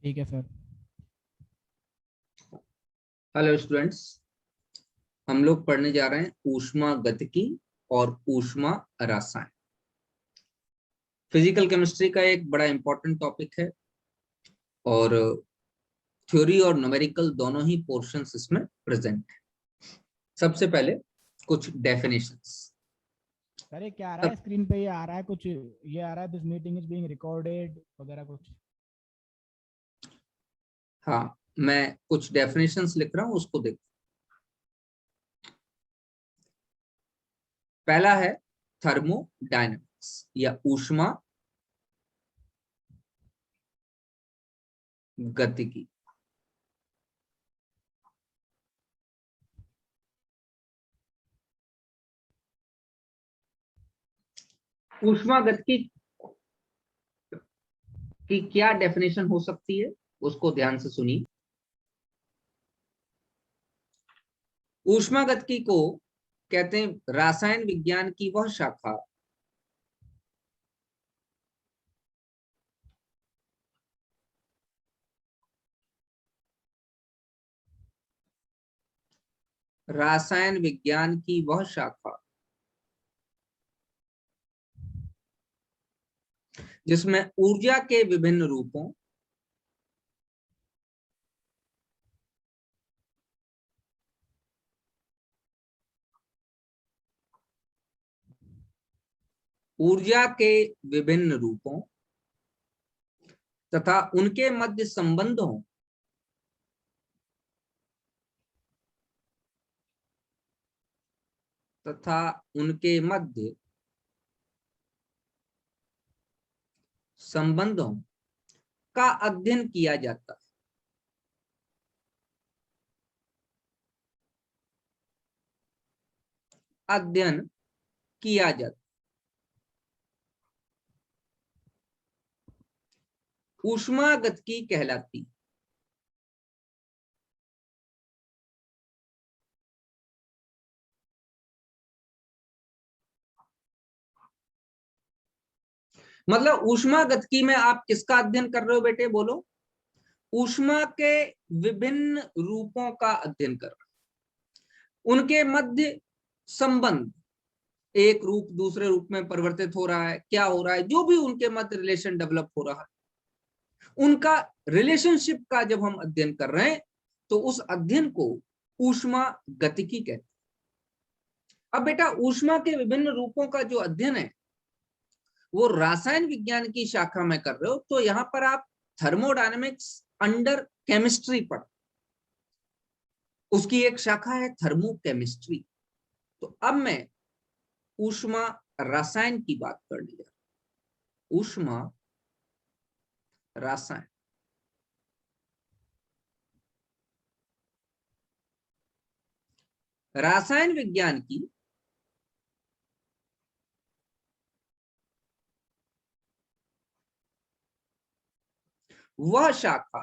ठीक है sir. Hello students, हम लोग पढ़ने जा रहे हैं ऊष्मा गतिकी और ऊष्मा रसायन। फिजिकल केमिस्ट्री का एक बड़ा इंपॉर्टेंट टॉपिक है और थ्योरी और न्यूमेरिकल दोनों ही पोर्शंस इसमें प्रेजेंट है। सबसे पहले कुछ डेफिनेशंस। सर ये क्या आ रहा है स्क्रीन पे? ये आ रहा है कुछ, ये आ रहा है this meeting is being recorded वगैरह कुछ। हाँ, मैं कुछ डेफिनेशंस लिख रहा हूं, उसको देखो। पहला है थर्मोडायनेमिक्स या ऊष्मा गतिकी। ऊष्मा गतिकी की क्या डेफिनेशन हो सकती है, उसको ध्यान से सुनिए। ऊष्मागतिकी को कहते हैं रासायन विज्ञान की वह शाखा रासायन विज्ञान की वह शाखा जिसमें ऊर्जा के विभिन्न रूपों ऊर्जा के विभिन्न रूपों तथा उनके मध्य संबंधों तथा उनके मध्य संबंधों का अध्ययन किया जाता है। अध्ययन किया जाता ऊष्मागतिकी कहलाती। मतलब ऊष्मागतिकी में आप किसका अध्ययन कर रहे हो बेटे, बोलो? ऊष्मा के विभिन्न रूपों का अध्ययन कर रहे हो, उनके मध्य संबंध, एक रूप दूसरे रूप में परिवर्तित हो रहा है, क्या हो रहा है, जो भी उनके मध्य रिलेशन डेवलप हो रहा है, उनका रिलेशनशिप का जब हम अध्ययन कर रहे हैं तो उस अध्ययन को ऊष्मा गतिकी कहते हैं। अब बेटा, ऊष्मा के विभिन्न रूपों का जो अध्ययन है वो रसायन विज्ञान की शाखा में कर रहे हो, तो यहां पर आप थर्मोडायनेमिक्स अंडर केमिस्ट्री पढ़, उसकी एक शाखा है थर्मोकेमिस्ट्री। तो अब मैं ऊष्मा रसायन की बात कर लिया। ऊष्मा रसायन रासायन विज्ञान की वह शाखा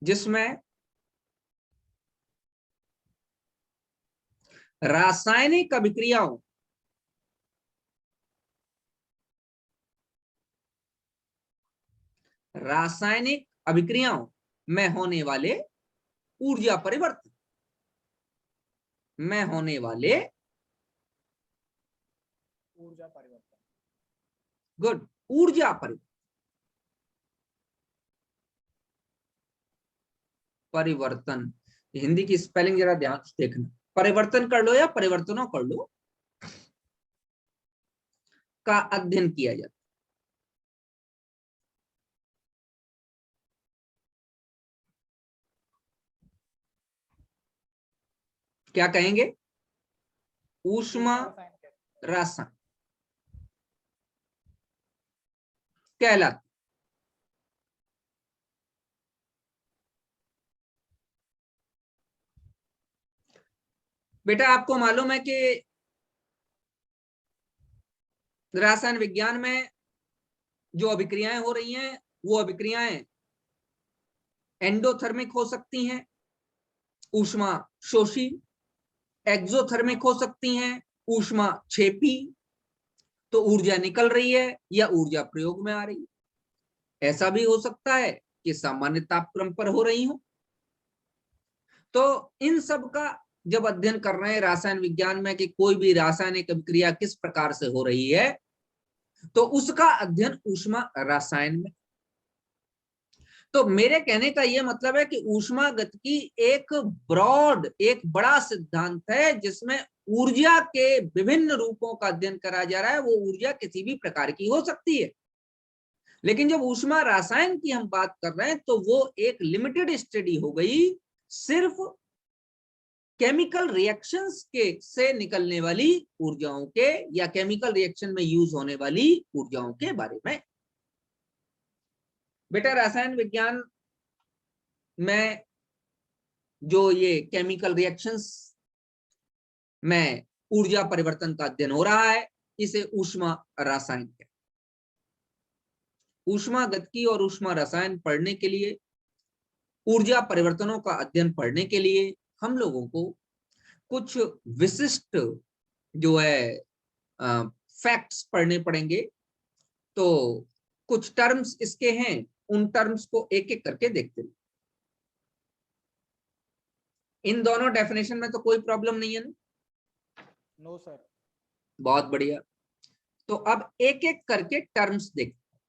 जिसमें रासायनिक अभिक्रियाओं रासायनिक अभिक्रियाओं में होने वाले ऊर्जा परिवर्तन में होने वाले ऊर्जा परिवर्तन, गुड, ऊर्जा परिवर्तन। हिंदी की स्पेलिंग जरा ध्यान से देखना, परिवर्तन कर लो या परिवर्तनों कर लो, का अध्ययन किया जाता। क्या कहेंगे? ऊष्मा रसायन कहलाता। बेटा आपको मालूम है कि रासायन विज्ञान में जो अभिक्रियाएं हो रही हैं वो अभिक्रियाएं एंडोथर्मिक हो सकती हैं, ऊष्मा शोषी, एक्सोथर्मिक हो सकती हैं, ऊष्मा क्षेपी, तो ऊर्जा निकल रही है या ऊर्जा प्रयोग में आ रही है। ऐसा भी हो सकता है कि सामान्य तापक्रम पर हो रही हो। तो इन सब का जब अध्ययन कर रहे हैं रासायन विज्ञान में कि कोई भी रासायनिक अभिक्रिया किस प्रकार से हो रही है, तो उसका अध्ययन ऊष्मा रसायन में। तो मेरे कहने का यह मतलब है कि ऊष्मागतिकी एक ब्रॉड, एक बड़ा सिद्धांत है जिसमें ऊर्जा के विभिन्न रूपों का अध्ययन करा जा रहा है। वो ऊर्जा किसी भी प्रकार की हो सकती है, लेकिन जब ऊष्मा रसायन की हम बात कर रहे हैं तो वो एक लिमिटेड स्टडी हो गई, सिर्फ केमिकल रिएक्शंस के से निकलने वाली ऊर्जाओं के या केमिकल रिएक्शन में यूज होने वाली ऊर्जाओं के बारे में। बेटा रसायन विज्ञान में जो ये केमिकल रिएक्शंस में ऊर्जा परिवर्तन का अध्ययन हो रहा है, इसे ऊष्मा रसायन कहते हैं। ऊष्मागतिकी और ऊष्मा रसायन पढ़ने के लिए, ऊर्जा परिवर्तनों का अध्ययन पढ़ने के लिए हम लोगों को कुछ विशिष्ट जो है फैक्ट्स पढ़ने पड़ेंगे। तो कुछ टर्म्स इसके हैं, उन टर्म्स को एक एक करके देखते हैं। इन दोनों डेफिनेशन में तो कोई प्रॉब्लम नहीं है ना? No sir. बहुत बढ़िया। तो अब एक एक करके टर्म्स देखते हैं।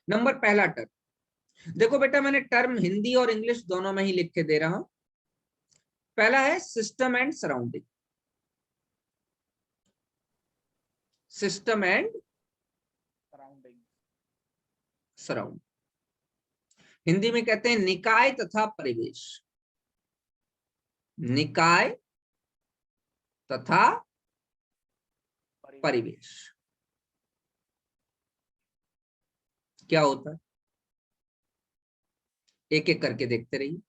नंबर पहला टर्म देखो बेटा, मैंने टर्म हिंदी और इंग्लिश दोनों में ही लिख के दे रहा हूं। पहला है system and surrounding. System and surrounding Hindi में कहते हैं निकाय तथा परिवेश। निकाय तथा परिवेश क्या होता है, एक एक करके देखते रहिए।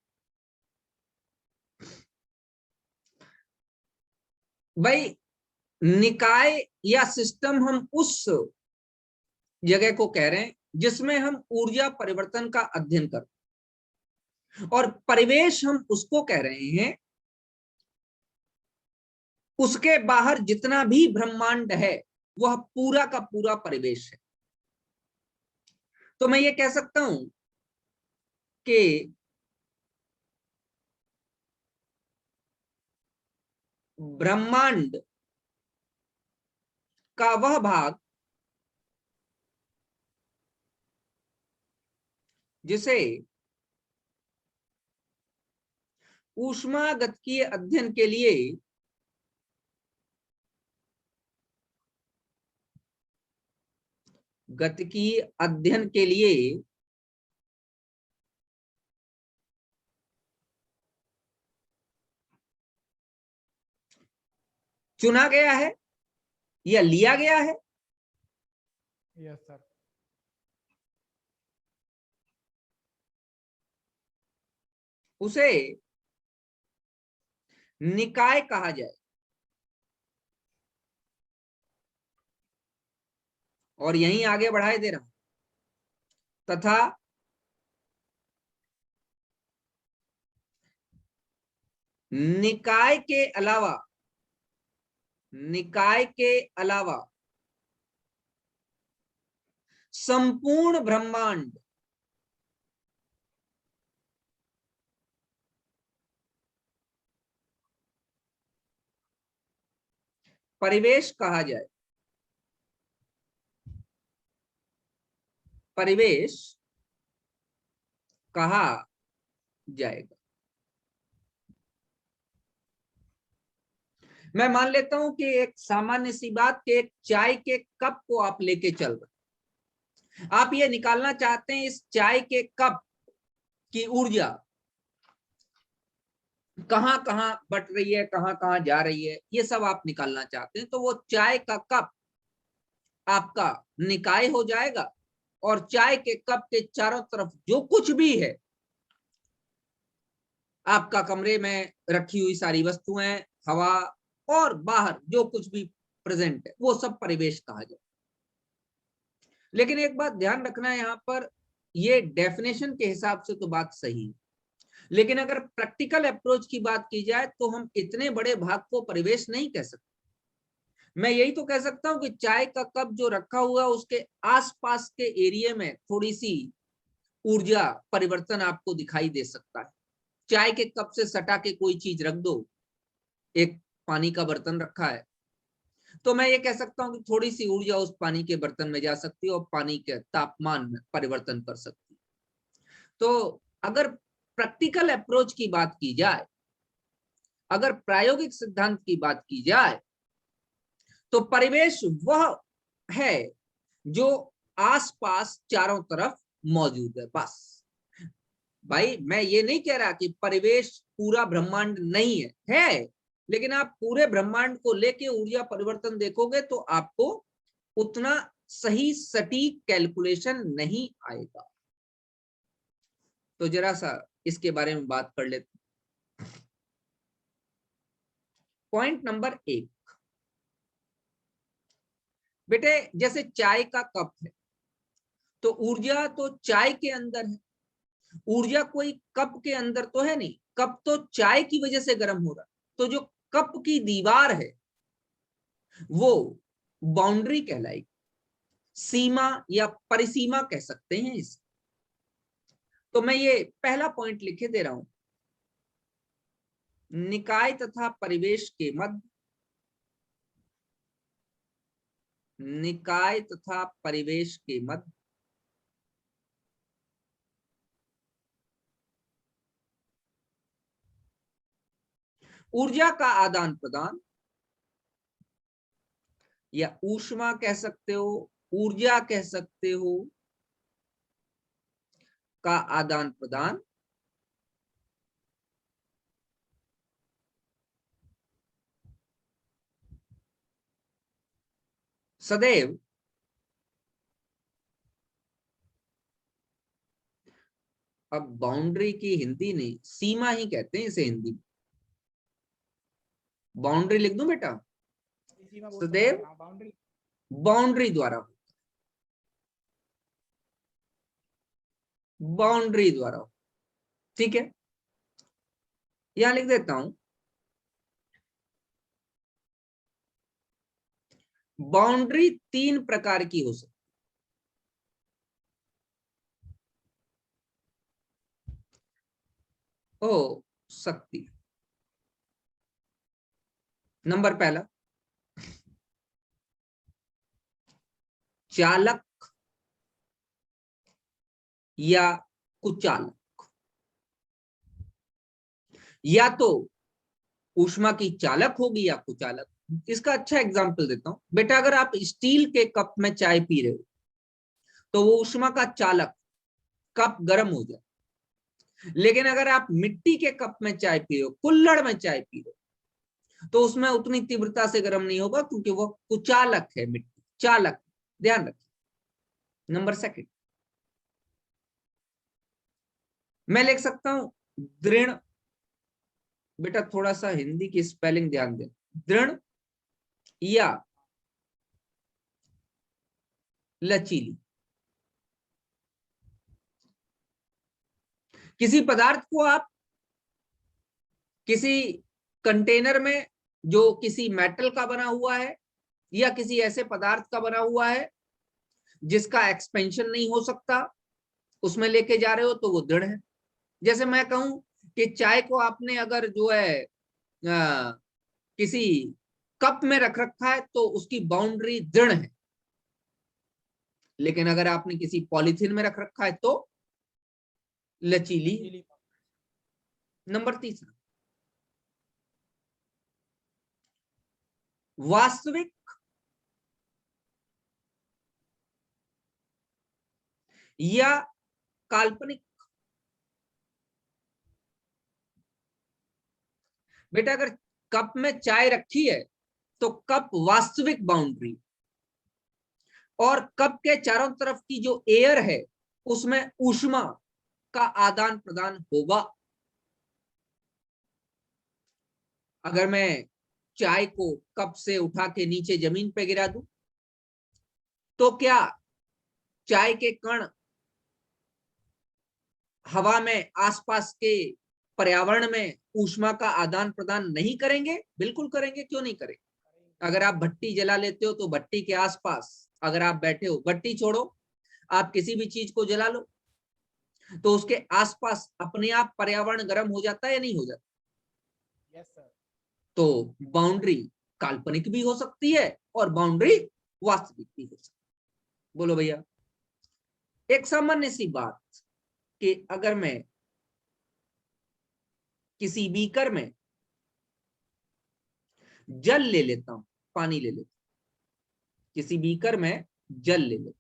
भाई निकाय या सिस्टम हम उस जगह को कह रहे हैं जिसमें हम ऊर्जा परिवर्तन का अध्ययन करते हैं, और परिवेश हम उसको कह रहे हैं उसके बाहर जितना भी ब्रह्मांड है वह पूरा का पूरा परिवेश है। तो मैं ये कह सकता हूं कि ब्रह्मांड का वह भाग जिसे ऊष्मागतिकीय अध्ययन के लिए गतिकीय अध्ययन के लिए चुना गया है या लिया गया है। Yes sir. उसे निकाय कहा जाए, और यहीं आगे बढ़ाए दे रहा हूं, तथा निकाय के अलावा संपूर्ण ब्रह्मांड परिवेश कहा जाए। परिवेश कहा जाएगा। मैं मान लेता हूं कि एक सामान्य सी बात कि एक चाय के कप को आप लेके चल रहे, आप ये निकालना चाहते हैं इस चाय के कप की ऊर्जा कहां कहां बट रही है, कहां कहां जा रही है, ये सब आप निकालना चाहते हैं। तो वो चाय का कप आपका निकाय हो जाएगा, और चाय के कप के चारों तरफ जो कुछ भी है, आपका कमरे में रखी हुई सारी वस्तुएं, हवा और बाहर जो कुछ भी प्रेजेंट है, वो सब परिवेश कहा जाए। लेकिन एक बात ध्यान रखना है, यहाँ पर ये डेफिनेशन के हिसाब से तो बात सही है, लेकिन अगर प्रैक्टिकल अप्रोच की बात की जाए तो हम इतने बड़े भाग को परिवेश नहीं कह सकते। मैं यही तो कह सकता हूं कि चाय का कप जो रखा हुआ है उसके आसपास के एरिया में थोड़ी सी ऊर्जा परिवर्तन आपको दिखाई दे सकता है। चाय के कप से सटा के कोई चीज रख दो, एक पानी का बर्तन रखा है, तो मैं ये कह सकता हूं कि थोड़ी सी ऊर्जा उस पानी के बर्तन में जा सकती है और पानी के तापमान में परिवर्तन कर सकती है। तो अगर प्रैक्टिकल अप्रोच की बात की जाए, अगर प्रायोगिक सिद्धांत की बात की जाए, तो परिवेश वह है जो आसपास चारों तरफ मौजूद है। बस भाई, मैं ये नहीं कह रहा कि परिवेश पूरा ब्रह्मांड नहीं है, लेकिन आप पूरे ब्रह्मांड को लेके ऊर्जा परिवर्तन देखोगे तो आपको उतना सही सटीक कैलकुलेशन नहीं आएगा। तो जरा सा इसके बारे में बात कर लेते। पॉइंट नंबर 1, बेटे जैसे चाय का कप है, तो ऊर्जा तो चाय के अंदर है, ऊर्जा कोई कप के अंदर तो है नहीं, कप तो चाय की वजह से गर्म हो रहा। तो जो कप की दीवार है वो बाउंड्री कहलाएगी, सीमा या परिसीमा कह सकते हैं इसे। तो मैं ये पहला पॉइंट लिखे दे रहा हूं, निकाय तथा परिवेश के मध्य, निकाय तथा परिवेश के मध्य ऊर्जा का आदान प्रदान, या ऊष्मा कह सकते हो, ऊर्जा कह सकते हो, का आदान प्रदान सदैव अब बाउंड्री की हिंदी नहीं, सीमा ही कहते हैं इसे हिंदी में। बाउंड्री लिख दूं बेटा? सदैव बाउंड्री द्वारा, बाउंड्री द्वारा, ठीक है। यहां लिख देता हूं, बाउंड्री 3 प्रकार की हो सकती। नंबर पहला, चालक या कुचालक। या तो ऊष्मा की चालक होगी या कुचालक। इसका अच्छा एग्जांपल देता हूं बेटा, अगर आप स्टील के कप में चाय पी रहे हो तो वो ऊष्मा का चालक, कप गर्म हो जाए। लेकिन अगर आप मिट्टी के कप में चाय पी रहे हो, कुल्हड़ में चाय पी रहे हो, तो उसमें उतनी तीव्रता से गर्म नहीं होगा, क्योंकि वो कुचालक है, मिट्टी चालक। ध्यान रखिए। नंबर सेकंड, मैं लिख सकता हूं दृढ़। बेटा थोड़ा सा हिंदी की स्पेलिंग ध्यान दें, दृढ़ या लचीली। किसी पदार्थ को आप किसी कंटेनर में, जो किसी मेटल का बना हुआ है या किसी ऐसे पदार्थ का बना हुआ है जिसका एक्सपेंशन नहीं हो सकता, उसमें लेके जा रहे हो तो वो दृढ़ है। जैसे मैं कहूं कि चाय को आपने अगर जो है किसी कप में रख रखा है तो उसकी बाउंड्री दृढ़ है, लेकिन अगर आपने किसी पॉलिथीन में रख रखा है तो लचीली। नंबर तीसरा, वास्तविक या काल्पनिक। बेटा अगर कप में चाय रखी है तो कप वास्तविक बाउंड्री, और कप के चारों तरफ की जो एयर है उसमें ऊष्मा का आदान प्रदान होगा। अगर मैं चाय को कप से उठा के नीचे जमीन पे गिरा दूं तो क्या चाय के कण हवा में, आसपास के पर्यावरण में ऊष्मा का आदान प्रदान नहीं करेंगे? बिल्कुल करेंगे, क्यों नहीं करेंगे? अगर आप भट्टी जला लेते हो तो भट्टी के आसपास अगर आप बैठे हो, भट्टी छोड़ो, आप किसी भी चीज को जला लो तो उसके आसपास अपने आप पर्यावरण गर्म हो जाता है या नहीं हो जाता? Yes sir. तो बाउंड्री काल्पनिक भी हो सकती है और बाउंड्री वास्तविक भी हो सकती है। बोलो भैया। एक सामान्य सी बात कि अगर मैं किसी बीकर में जल ले लेता हूं, पानी ले लेता हूं, किसी बीकर में जल ले लेता हूं,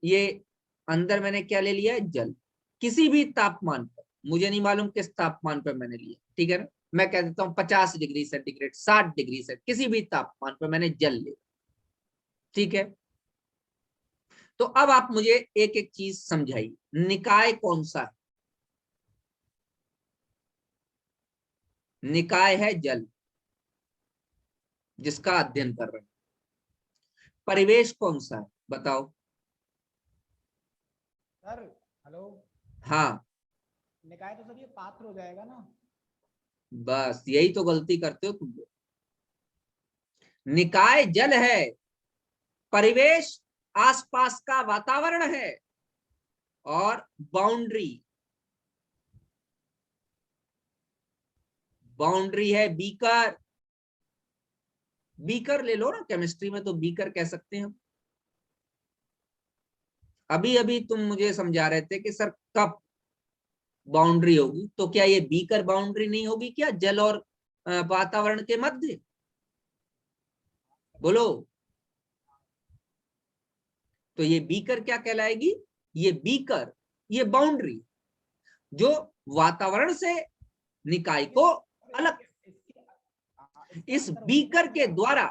ये अंदर मैंने क्या ले लिया है? जल। किसी भी तापमान पर, मुझे नहीं मालूम किस तापमान पर मैंने लिया, ठीक है ना, मैं कह देता हूं 50 डिग्री सेंटीग्रेड, 60 डिग्री से, किसी भी तापमान पर मैंने जल लिया, ठीक है। तो अब आप मुझे एक एक चीज समझाइए, निकाय कौन सा है? निकाय है जल, जिसका अध्ययन कर रहे हैं। परिवेश कौन सा है बताओ? Sir hello. हाँ, निकाय तो सर ये पात्र हो जाएगा ना। बस यही तो गलती करते हो तुम लोग। निकाय जल है, परिवेश आसपास का वातावरण है, और बाउंड्री, बाउंड्री है बीकर। बीकर ले लो ना, केमिस्ट्री में तो बीकर कह सकते हैं हम। अभी अभी तुम मुझे समझा रहे थे कि सर कप बाउंड्री होगी, तो क्या ये बीकर बाउंड्री नहीं होगी क्या, जल और वातावरण के मध्य? बोलो। तो ये बीकर क्या कहलाएगी? ये बीकर, ये बाउंड्री जो वातावरण से निकाय को अलग, इस बीकर के द्वारा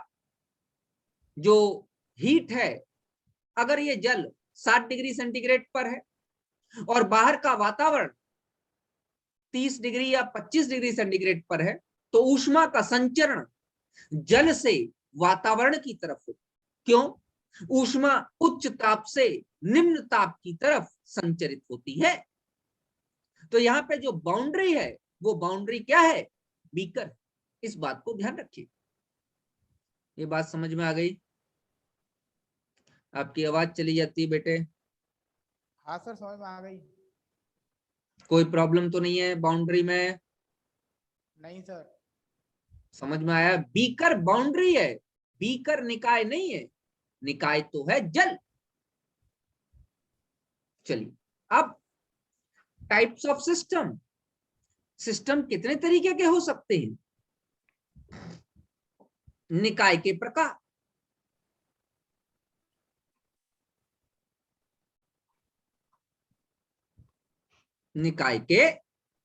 जो हीट है, अगर ये जल 60 डिग्री सेंटीग्रेड पर है और बाहर का वातावरण 30 डिग्री या 25 डिग्री सेंटीग्रेड पर है, तो ऊष्मा का संचरण जल से वातावरण की तरफ हो। क्यों? ऊष्मा उच्च ताप से निम्न ताप की तरफ संचरित होती है। तो यहाँ पे जो बाउंड्री है, वो बाउंड्री क्या है? बीकर। इस बात को ध्यान रखिए। ये बात समझ में आ गई? आपकी आवाज चली जाती है बेटे। हाँ सर समझ में आ गई। कोई प्रॉब्लम तो नहीं है बाउंड्री में? नहीं सर। समझ में आया? बीकर बाउंड्री है, बीकर निकाय नहीं है। निकाय तो है जल। चलिए, अब टाइप्स ऑफ सिस्टम। सिस्टम कितने तरीके के हो सकते हैं? निकाय के प्रकार। निकाय के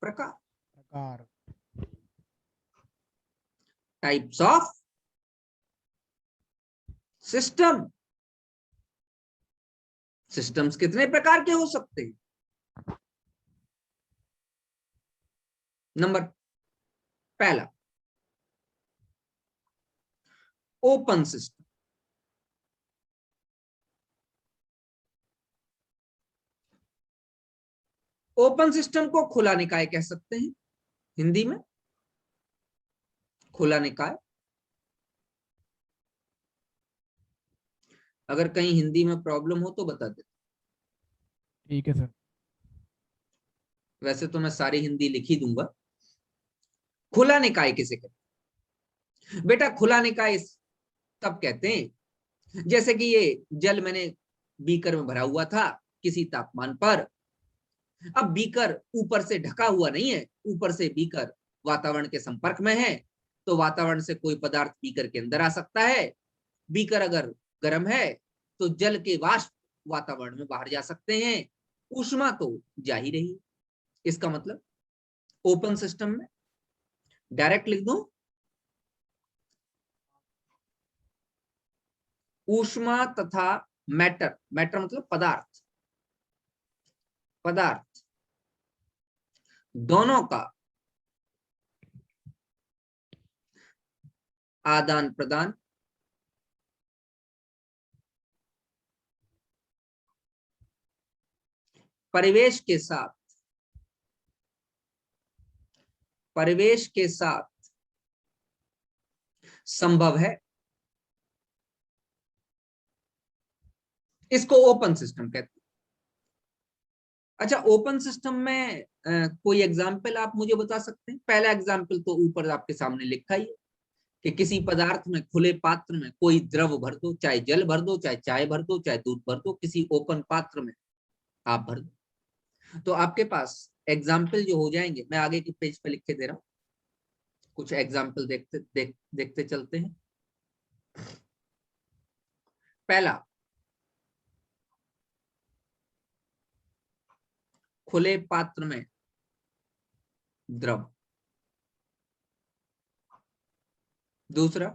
प्रकार, प्रकार। Types of system. सिस्टम्स कितने प्रकार के हो सकते हैं? नंबर पहला, ओपन सिस्टम। ओपन सिस्टम को खुला निकाय कह सकते हैं हिंदी में, खुला निकाय। अगर कहीं हिंदी में प्रॉब्लम हो तो बता दे। ठीक है सर। वैसे तो मैं सारी हिंदी लिख ही दूंगा। खुला निकाय किसे कहते हैं बेटा? खुला निकाय तब कहते हैं जैसे कि ये जल मैंने बीकर में भरा हुआ था किसी तापमान पर। अब बीकर ऊपर से ढका हुआ नहीं है, ऊपर से बीकर वातावरण के संपर्क में है, तो वातावरण से कोई पदार्थ बीकर के अंदर आ सकता है। बीकर अगर गर्म है तो जल के वाष्प वातावरण में बाहर जा सकते हैं, ऊष्मा तो जा ही रही है। इसका मतलब ओपन सिस्टम में डायरेक्ट लिख दूं, ऊष्मा तथा मैटर, मैटर मतलब पदार्थ, पदार्थ दोनों का आदान प्रदान परिवेश के साथ, परिवेश के साथ संभव है। इसको ओपन सिस्टम कहते हैं। अच्छा, ओपन सिस्टम में कोई एग्जाम्पल आप मुझे बता सकते हैं? पहला एग्जाम्पल तो ऊपर आपके सामने लिखा ही है कि किसी पदार्थ में, खुले पात्र में कोई द्रव भर दो, चाहे जल भर दो, चाहे चाय भर दो, चाहे दूध भर दो, किसी ओपन पात्र में आप भर दो। तो आपके पास एग्जाम्पल जो हो जाएंगे, मैं आगे के पेज पे लिख के दे रहा हूं, कुछ एग्जाम्पल देखते चलते हैं। पहला, खुले पात्र में द्रव। दूसरा,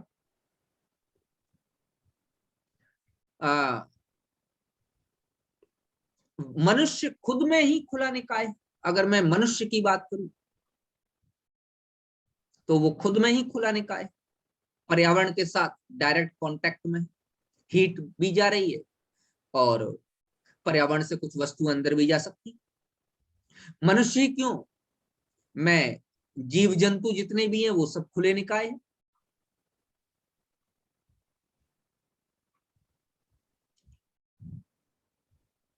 मनुष्य खुद में ही खुला निकाय है। अगर मैं मनुष्य की बात करूं तो वो खुद में ही खुला निकाय, पर्यावरण के साथ डायरेक्ट कांटेक्ट में, हीट भी जा रही है और पर्यावरण से कुछ वस्तु अंदर भी जा सकती। मनुष्य ही क्यों, मैं जीव जंतु जितने भी हैं वो सब खुले निकाय हैं।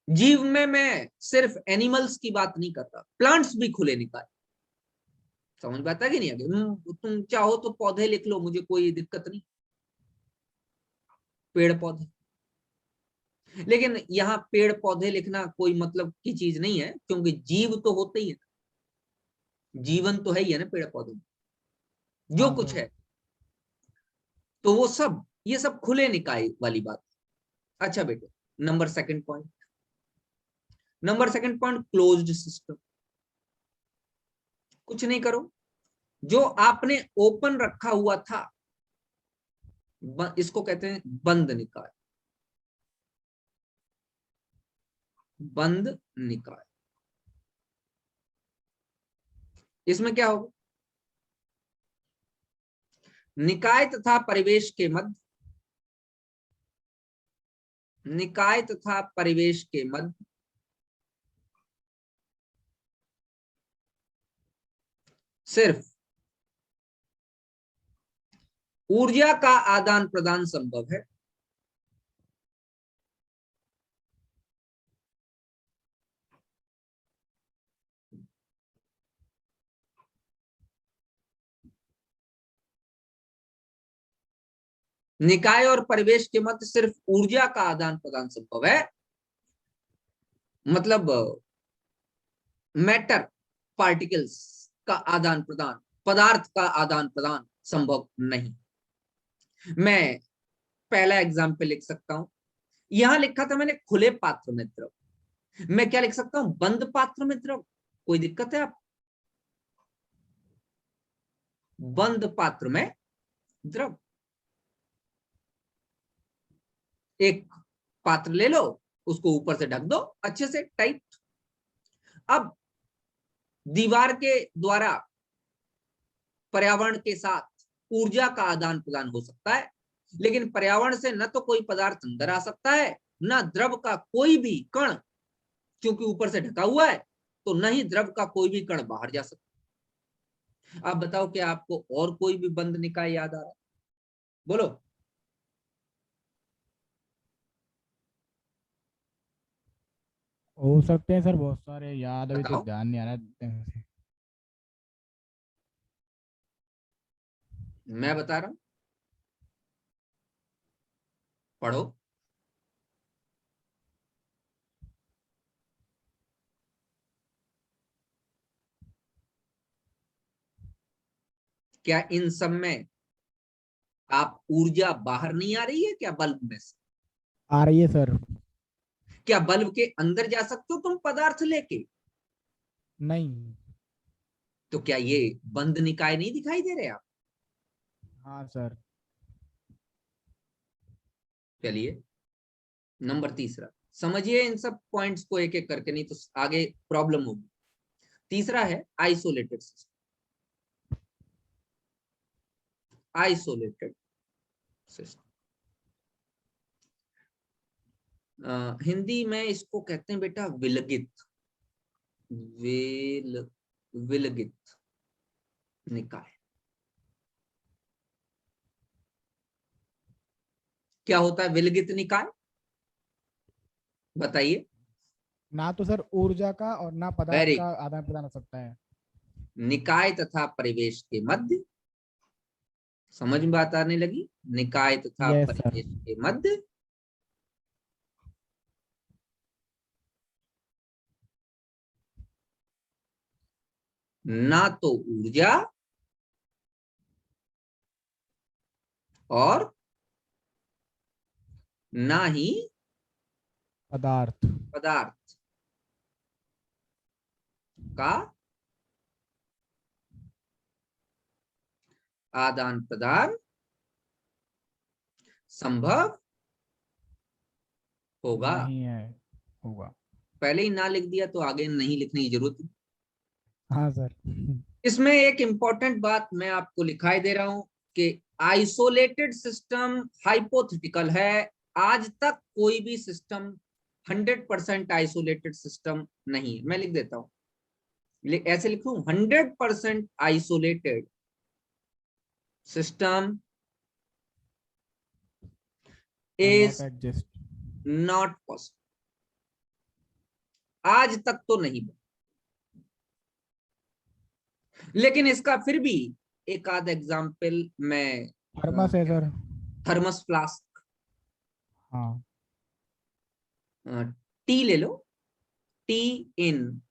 जीव में मैं सिर्फ एनिमल्स की बात नहीं करता, प्लांट्स भी खुले निकाय। समझ में आता कि नहीं? आगे तुम चाहो तो पौधे लिख लो, मुझे कोई दिक्कत नहीं, पेड़ पौधे। लेकिन यहाँ पेड़ पौधे लिखना कोई मतलब की चीज नहीं है, क्योंकि जीव तो होते ही है, जीवन तो है ही है ना पेड़ पौधों में, जो हाँ कुछ सर। है। तो वो सब, ये सब खुले निकाय वाली बात। अच्छा बेटे, number second point, closed system. कुछ नहीं करो, जो आपने ओपन रखा हुआ था, इसको कहते हैं बंद निकाय। बंद निकाय, इसमें क्या होगा? निकाय तथा परिवेश के मध्य, निकाय तथा परिवेश के मध्य सिर्फ ऊर्जा का आदान प्रदान संभव है। निकाय और परिवेश के मध्य सिर्फ ऊर्जा का आदान प्रदान संभव है, मतलब मैटर पार्टिकल्स का आदान प्रदान, पदार्थ का आदान प्रदान संभव नहीं। मैं पहला एग्जाम्पल लिख सकता हूं, यहां लिखा था मैंने खुले पात्र में द्रव, मैं क्या लिख सकता हूं? बंद पात्र में द्रव। कोई दिक्कत है आप? बंद पात्र में द्रव, एक पात्र ले लो, उसको ऊपर से ढक दो अच्छे से टाइट। अब दीवार के द्वारा पर्यावरण के साथ ऊर्जा का आदान प्रदान हो सकता है, लेकिन पर्यावरण से न तो कोई पदार्थ अंदर आ सकता है, न द्रव का कोई भी कण, क्योंकि ऊपर से ढका हुआ है, तो न ही द्रव का कोई भी कण बाहर जा सकता। आप बताओ कि आपको और कोई भी बंद निकाय याद आ रहा है? बोलो। हो सकते हैं सर बहुत सारे, याद अभी तो बताओ। ध्यान नहीं आ रहा है। मैं बता रहा हूं, पढ़ो। क्या इन सब में आप ऊर्जा बाहर नहीं आ रही है क्या बल्ब में से? आ रही है सर। क्या बल्ब के अंदर जा सकते हो तुम पदार्थ लेके? नहीं। तो क्या ये बंद निकाय नहीं दिखाई दे रहे आप? हाँ सर। चलिए, नंबर तीसरा, समझिए इन सब पॉइंट्स को एक एक करके, नहीं तो आगे प्रॉब्लम होगी। तीसरा है isolated system. Isolated system, Hindi में इसको कहते हैं बेटा विलगित, विलगित निकाय। क्या होता है विलगित निकाय, बताइए। ना तो सर ऊर्जा का और ना पदार्थ वेरी, का आदान प्रदान हो सकता है। निकाय तथा परिवेश के मध्य, समझ में बात आने लगी, निकाय तथा यस सर। परिवेश के मध्य ना तो ऊर्जा और ना ही पदार्थ। पदार्थ का आदान प्रदान संभव होगा। नहीं है, होगा। पहले ही ना लिख दिया तो आगे नहीं लिखने की जरूरत नहीं। हाँ सर। इसमें एक इंपॉर्टेंट बात मैं आपको लिखाई दे रहा हूं कि आइसोलेटेड सिस्टम हाइपोथेटिकल है। आज तक कोई भी सिस्टम 100% आइसोलेटेड सिस्टम नहीं है। मैं लिख देता हूं, ऐसे लिखूं, 100% isolated system not is exist. Not possible. आज तक तो नहीं बना, लेकिन इसका फिर भी एक आध एग्जाम्पल मैं, थर्मस है सर। थर्मस फ्लास्क, हाँ। टी ले लो, टी इन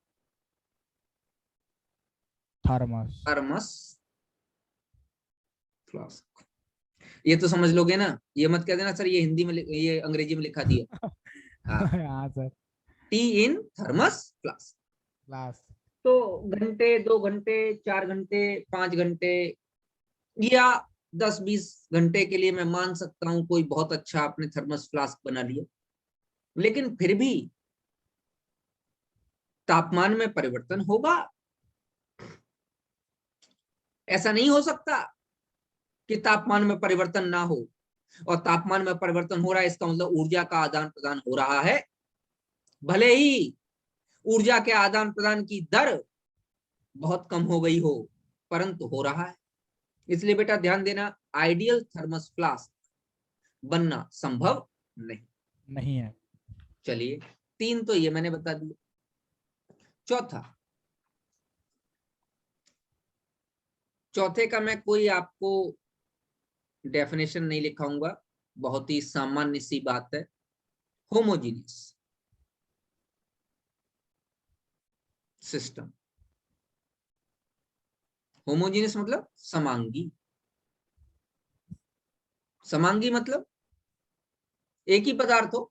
थर्मस। Thermos flask. ये तो समझ लोगे ना, ये मत कह देना सर ये हिंदी में ये अंग्रेजी में लिखा दिया। हाँ, हाँ सर। टी इन थर्मस फ्लास्क। लास्ट। तो घंटे, 2 घंटे, 4 घंटे, 5 घंटे या 10-20 घंटे के लिए मैं मान सकता हूं कोई बहुत अच्छा आपने थर्मस फ्लास्क बना लिया, लेकिन फिर भी तापमान में परिवर्तन होगा। ऐसा नहीं हो सकता कि तापमान में परिवर्तन ना हो, और तापमान में परिवर्तन हो रहा है इसका मतलब ऊर्जा का आदान प्रदान हो रहा है। भले ही ऊर्जा के आदान प्रदान की दर बहुत कम हो गई हो, परंतु हो रहा है। इसलिए बेटा ध्यान देना, आइडियल थर्मस फ्लास्क बनना संभव नहीं। नहीं है। चलिए, 3 तो ये मैंने बता दिया। चौथा, चौथे का मैं कोई आपको डेफिनेशन नहीं लिखाऊंगा, बहुत ही सामान्य सी बात है। Homogeneous system. होमोजीनियस मतलब समांगी। समांगी मतलब एक ही पदार्थ हो,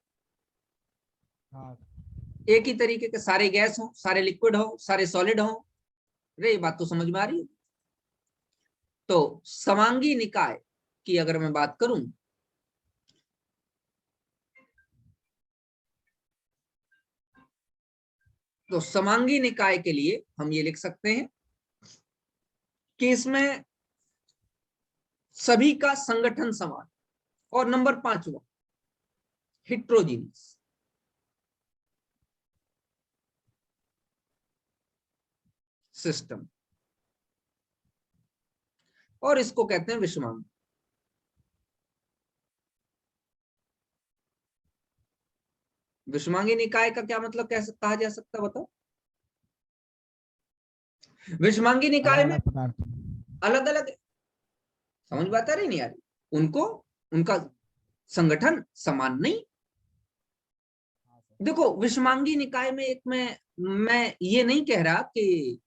हाँ। एक ही तरीके के सारे गैस हो, सारे लिक्विड हो, सारे सॉलिड हो। रे ये बात तो समझ में आ रही है। तो समांगी निकाय की अगर मैं बात करूं, तो समांगी निकाय के लिए हम ये लिख सकते हैं कि इसमें सभी का संगठन समान, और नंबर 5वां हिट्रोजीनियस सिस्टम, और इसको कहते हैं विषमांगी। विषमांगी निकाय का क्या मतलब कैसे कहा जा सकता है बताओ। विषमांगी अलग निकाय में अलग पदार्थ। अलग अलग, समझ बात आ रही नहीं आ रही उनको, उनका संगठन समान नहीं। देखो विषमांगी निकाय में एक मैं ये नहीं कह रहा कि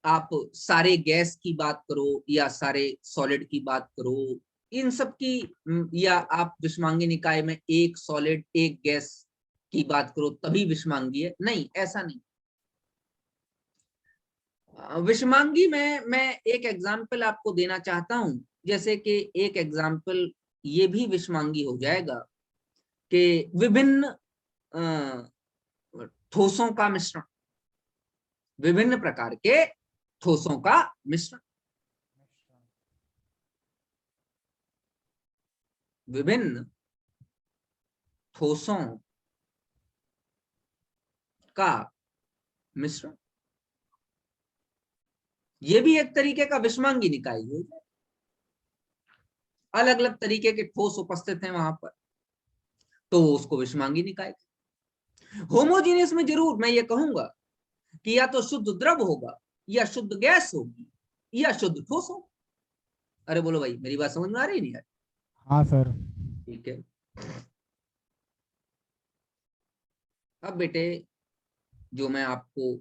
आप सारे गैस की बात करो या सारे सॉलिड की बात करो, इन सब की, या आप विषमांगी निकाय में एक सॉलिड एक गैस की बात करो तभी विषमांगी है, नहीं ऐसा नहीं। विषमांगी में मैं एक एग्जाम्पल आपको देना चाहता हूं, जैसे कि एक एग्जाम्पल ये भी विषमांगी हो जाएगा कि विभिन्न ठोसों का मिश्रण, विभिन्न प्रकार के ठोसों का मिश्रण, विभिन्न ठोसों का मिश्रण, ये भी एक तरीके का विषमांगी निकाय है। अलग अलग तरीके के ठोस उपस्थित हैं वहां पर, तो उसको विषमांगी निकाय। होमोजीनियस में जरूर मैं ये कहूंगा कि या तो शुद्ध द्रव होगा, या शुद्ध गैस होगी, या शुद्ध ठोस होगा। अरे बोलो भाई, मेरी बात समझ में आ रही नहीं है? हाँ सर। ठीक है। अब बेटे, जो मैं आपको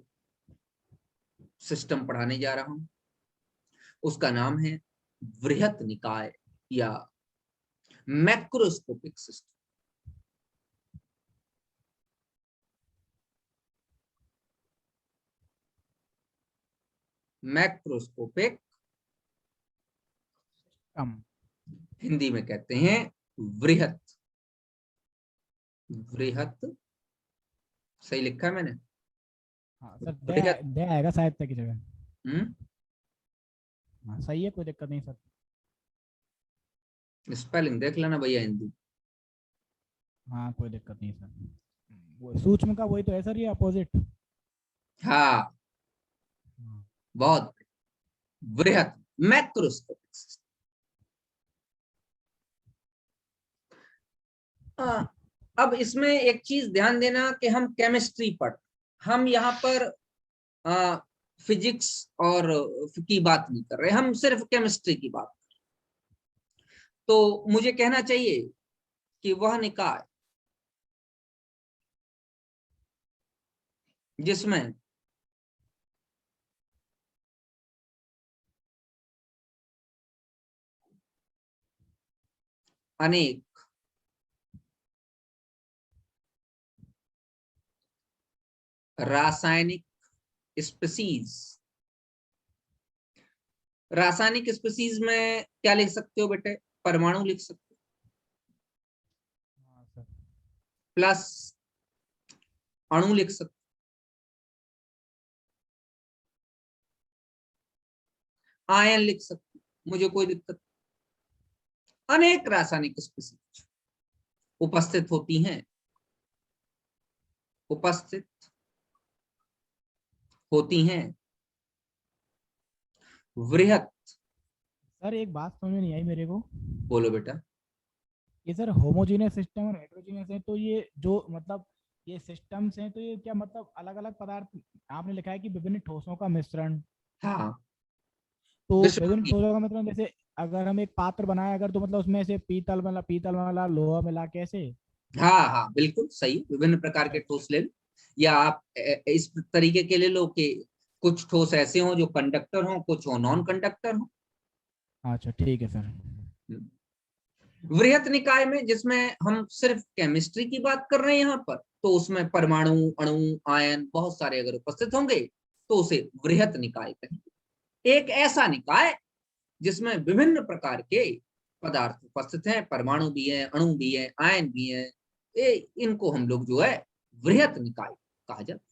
सिस्टम पढ़ाने जा रहा हूं उसका नाम है वृहत निकाय या मैक्रोस्कोपिक सिस्टम। मैक्रोस्कोपिक, कम। हिंदी में कहते हैं वृहत। वृहत सही लिखा है मैंने? हाँ सर, वृहत। दे आएगा शायद तक की जगह। हम्म। हाँ सही है, कोई दिक्कत नहीं सर। स्पेलिंग देख लेना भैया हिंदी। हाँ कोई दिक्कत नहीं सर। वो सूक्ष्म का वही तो है सर, ये अपोजिट। हाँ, बहुत वृहत, मैक्रोस्कोपिक सिस्टम। अब इसमें एक चीज ध्यान देना कि हम केमिस्ट्री पढ़, हम यहाँ पर फिजिक्स और की बात नहीं कर रहे, हम सिर्फ केमिस्ट्री की बात। तो मुझे कहना चाहिए कि वह निकाय जिसमें अनेक रासायनिक स्पीसीज, रासायनिक स्पीसीज में क्या लिख सकते हो बेटे? परमाणु लिख सकते हो, हाँ सर। प्लस अणु लिख सकते हो, आयन लिख सकते हो, मुझे कोई दिक्कत। अनेक रासायनिक स्पीसीज उपस्थित होती हैं, उपस्थित होती हैं वृहत। सर एक बात समझ में नहीं आई मेरे को। बोलो बेटा। ये सर होमोजीनियस सिस्टम और हेट्रोजीनियस है, तो ये जो मतलब ये सिस्टम्स हैं, तो ये क्या मतलब अलग अलग पदार्थ, आपने लिखा है कि विभिन्न ठोसों का मिश्रण। हाँ, तो विभिन्न विश्व। ठोसों का मिश्रण, जैसे अगर हम एक पात्र बनाए अगर, तो मतलब उसमें से पीतल वाला लोहा मिला कैसे? हाँ हाँ, बिल्कुल सही, विभिन्न प्रकार के अच्छा। ठोस ले लो, या आप इस तरीके के ले लो कि कुछ ठोस ऐसे हो जो कंडक्टर हो, कुछ हो नॉन कंडक्टर हो। अच्छा ठीक है सर। वृहत निकाय में जिसमें हम सिर्फ केमिस्ट्री की बात कर रहे हैं यहाँ पर, तो उसमें परमाणु, अणु, आयन बहुत सारे अगर उपस्थित होंगे तो उसे वृहत निकाय कहेंगे। एक ऐसा निकाय जिसमें विभिन्न प्रकार के पदार्थ उपस्थित हैं, परमाणु भी हैं, अणु भी हैं, आयन भी हैं, इनको हम लोग जो है वृहत निकाय कहा जाता है।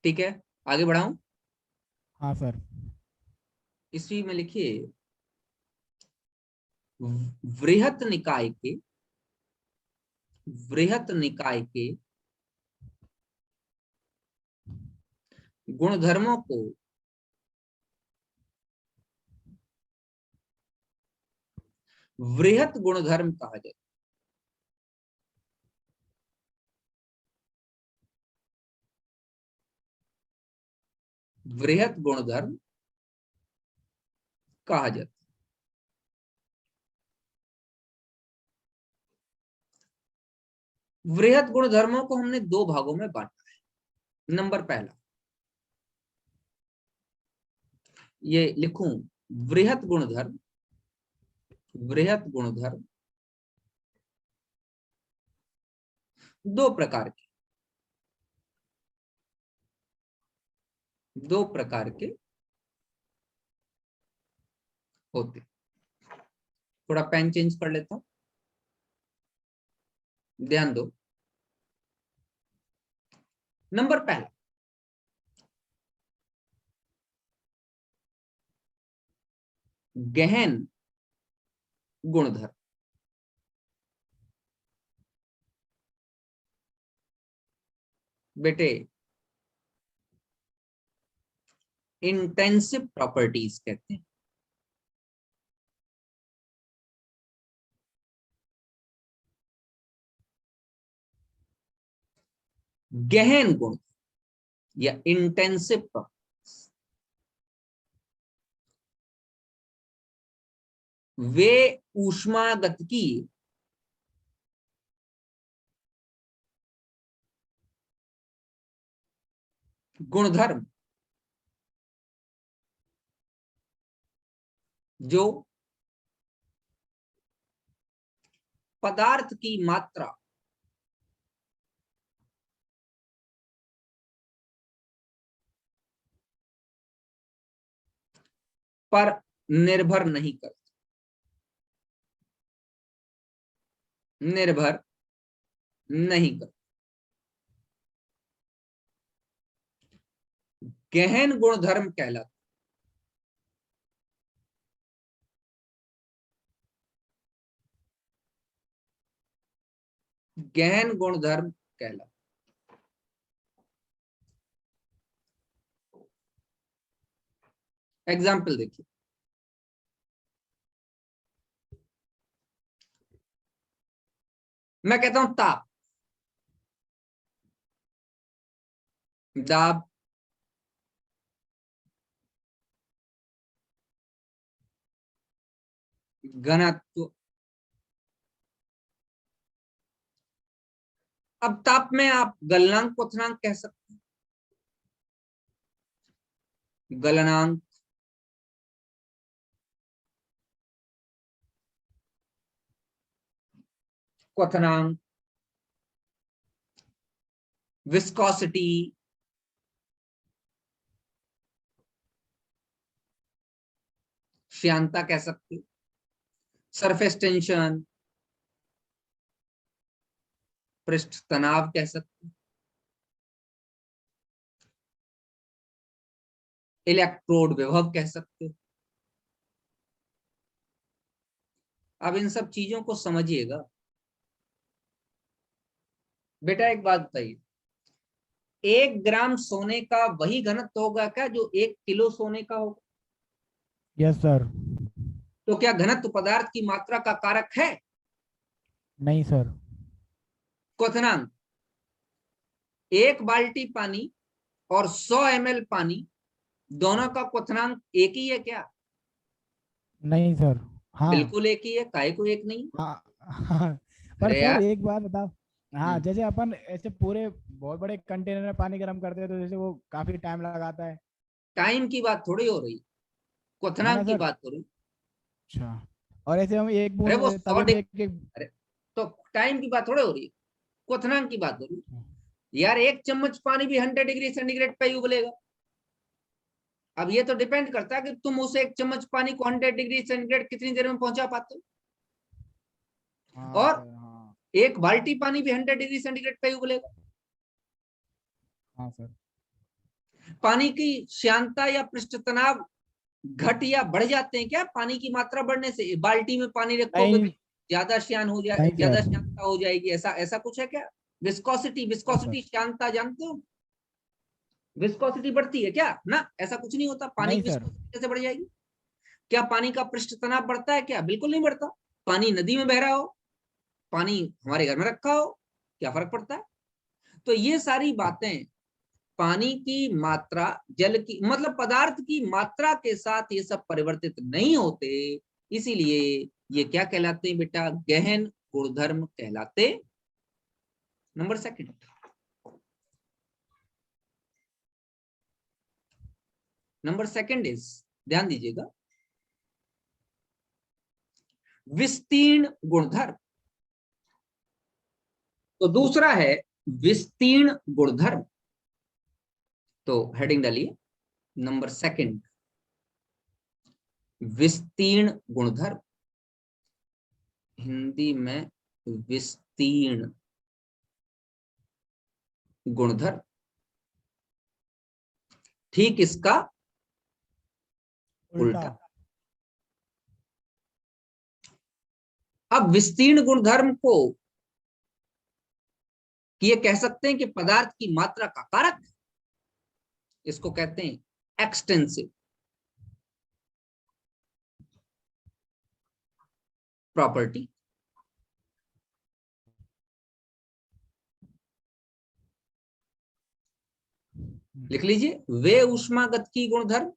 ठीक है, आगे बढ़ाऊं? हाँ सर। इसी में लिखिए वृहत निकाय के, वृहत निकाय के गुणधर्मों को वृहत गुणधर्म कहा जाता है। वृहत गुणधर्म कहा जाता है। वृहत गुणधर्मों को हमने दो भागों में बांटा है। नंबर पहला, ये लिखूं, वृहत गुणधर्म, वृहत गुणधर्म दो प्रकार के, दो प्रकार के होते। थोड़ा पेन चेंज कर लेता हूं, ध्यान दो। नंबर पहला, गहन गुणधर्म। बेटे, इंटेंसिव प्रॉपर्टीज कहते हैं, गहन गुण या इंटेंसिव प्रॉपर्टीज, वे ऊष्मागतिकीय गुणधर्म जो पदार्थ की मात्रा पर निर्भर नहीं करते, निर्भर नहीं करते। गहन गुणधर्म कहलाते, गहन गुणधर्म कहलाते। एग्जाम्पल देखिए, मैं कहता हूं ताप, दाब, घनत्व। अब ताप में आप गलनांक क्वथनांक कह सकते हैं, गलनांक, क्वथनांक, विस्कोसिटी, श्यानता कह सकते हो, सरफेस टेंशन, पृष्ठ तनाव कह सकते हो, इलेक्ट्रोड विभव कह सकते हो। अब इन सब चीजों को समझिएगा बेटा। एक बात बताइए, 1 ग्राम सोने का वही घनत्व होगा क्या जो 1 किलो सोने का होगा? Yes sir. तो क्या घनत्व पदार्थ की मात्रा का कारक है? नहीं सर। क्वथनांक, 1 बाल्टी पानी और 100 ml पानी, दोनों का क्वथनांक एक ही है क्या? नहीं सर। हाँ बिल्कुल एक ही है, काहे को एक नहीं? हाँ हाँ। पर अरे सर यार, एक बात बताओ। हाँ, हम्म, जैसे अपन ऐसे पूरे बहुत बड़े कंटेनर में पानी गर्म करते हैं तो जैसे वो काफी टाइम लगाता है। टाइम की बात थोड़ी हो रही, है ना क्वथनांक की सर? बात हो रही। अच्छा। और ऐसे हम एक अरे बूंद वो 100 तवे में एक एक। अरे तो टाइम की बात थोड़ी हो रही, क्वथनांक की बात हो रही। यार 1 चम्मच पानी भी 100 डिग्री सेंटीग्रेड पे ही उबलेगा। अब ये तो डिपेंड करता है कि तुम उस 1 चम्मच पानी को 100 डिग्री सेंटीग्रेड कितनी देर में पहुंचा पाते हो। हाँ और सर। हाँ 1 बाल्टी पानी भी 100 डिग्री सेंटीग्रेड पे ही उबलेगा। हाँ सर। पानी की श्यानता या पृष्ठ तनाव घट या बढ़ जाते हैं क्या पानी की मात्रा बढ़ने से? बाल्टी में पानी रखोगे नहीं। ज्यादा श्यान हो जाए, नहीं ज्यादा सर। श्यानता हो जाएगी, ऐसा ऐसा कुछ है क्या? Viscosity, no viscosity sir. श्यानता जानते हो? विस्कोसिटी बढ़ती है क्या? ना, ऐसा कुछ नहीं होता। पानी नहीं की सर। विस्कोसिटी कैसे बढ़ जाएगी? क्या पानी का पृष्ठ तनाव बढ़ता है क्या? बिल्कुल नहीं बढ़ता। पानी नदी में बह रहा हो, पानी हमारे घर में रखा हो, क्या फर्क पड़ता है? तो ये सारी बातें, पानी की मात्रा, जल की मतलब पदार्थ की मात्रा के साथ ये सब परिवर्तित नहीं होते, इसीलिए ये क्या कहलाते हैं बेटा? गहन गुणधर्म कहलाते। Number second, number second is, ध्यान दीजिएगा, विस्तीर्ण गुणधर्म। तो दूसरा है विस्तीर्ण गुणधर्म। तो हेडिंग डालिए, नंबर सेकंड, विस्तीर्ण गुणधर्म, हिंदी में विस्तीर्ण गुणधर्म। ठीक इसका उल्टा। उल्टा। अब विस्तीर्ण गुणधर्म को ये कह सकते हैं कि पदार्थ की मात्रा का कारक, इसको कहते हैं एक्सटेंसिव प्रॉपर्टी। लिख लीजिए, वे ऊष्मागतिकी गुणधर्म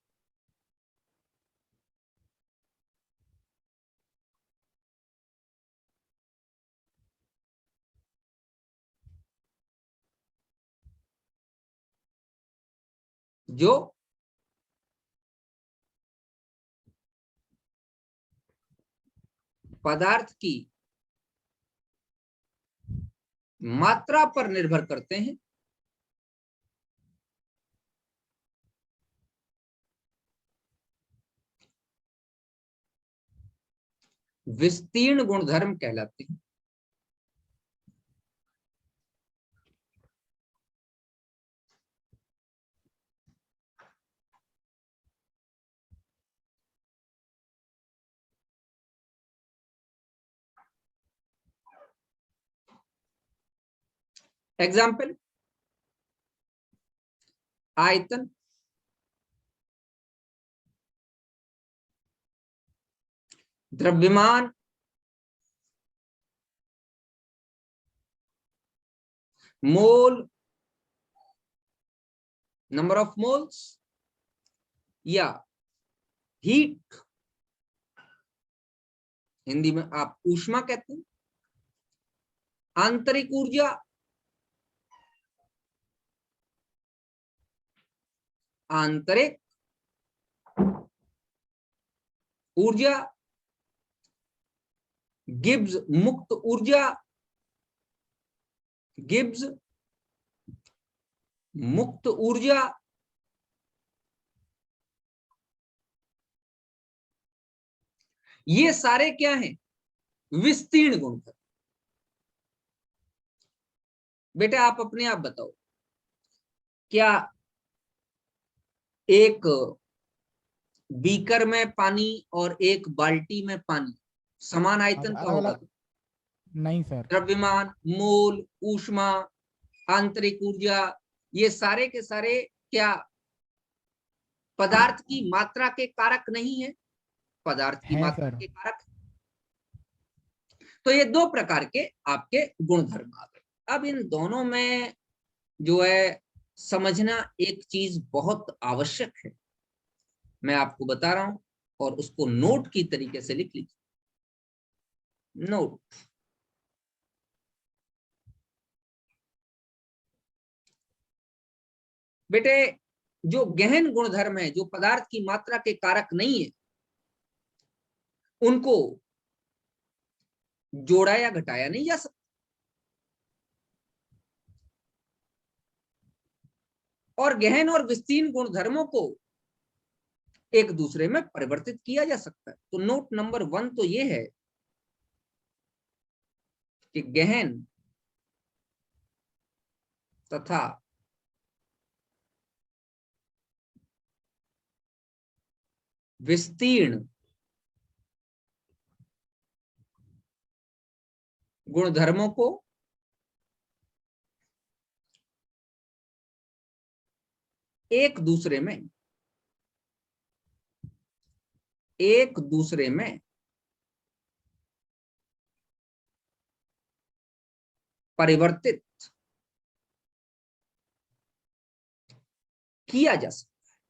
जो पदार्थ की मात्रा पर निर्भर करते हैं, विस्तीर्ण गुणधर्म कहलाते हैं। एग्जाम्पल, आयतन, द्रव्यमान, मोल, नंबर ऑफ मोल्स, या हीट, हिंदी में आप ऊष्मा कहते हैं, आंतरिक ऊर्जा, आंतरिक ऊर्जा, गिब्स मुक्त ऊर्जा, गिब्स मुक्त ऊर्जा, ये सारे क्या हैं? विस्तीर्ण गुणधर्म। बेटा आप अपने आप बताओ, क्या एक बीकर में पानी और एक बाल्टी में पानी समान आयतन का अलग होगा? अलग नहीं सर। द्रव्यमान, मोल, ऊष्मा, आंतरिक ऊर्जा, ये सारे के सारे क्या पदार्थ की मात्रा के कारक नहीं है? पदार्थ की है मात्रा सर। के कारक। तो ये दो प्रकार के आपके गुणधर्म आ गए। अब इन दोनों में जो है समझना एक चीज बहुत आवश्यक है, मैं आपको बता रहा हूं, और उसको नोट की तरीके से लिख लीजिए। नोट, बेटे जो गहन गुणधर्म है, जो पदार्थ की मात्रा के कारक नहीं है, उनको जोड़ा या घटाया नहीं जा सकता, और गहन और विस्तीर्ण गुणधर्मों को एक दूसरे में परिवर्तित किया जा सकता है। तो नोट नंबर 1 तो ये है कि गहन तथा विस्तीर्ण गुणधर्मों को एक दूसरे में परिवर्तित किया जा सकता है।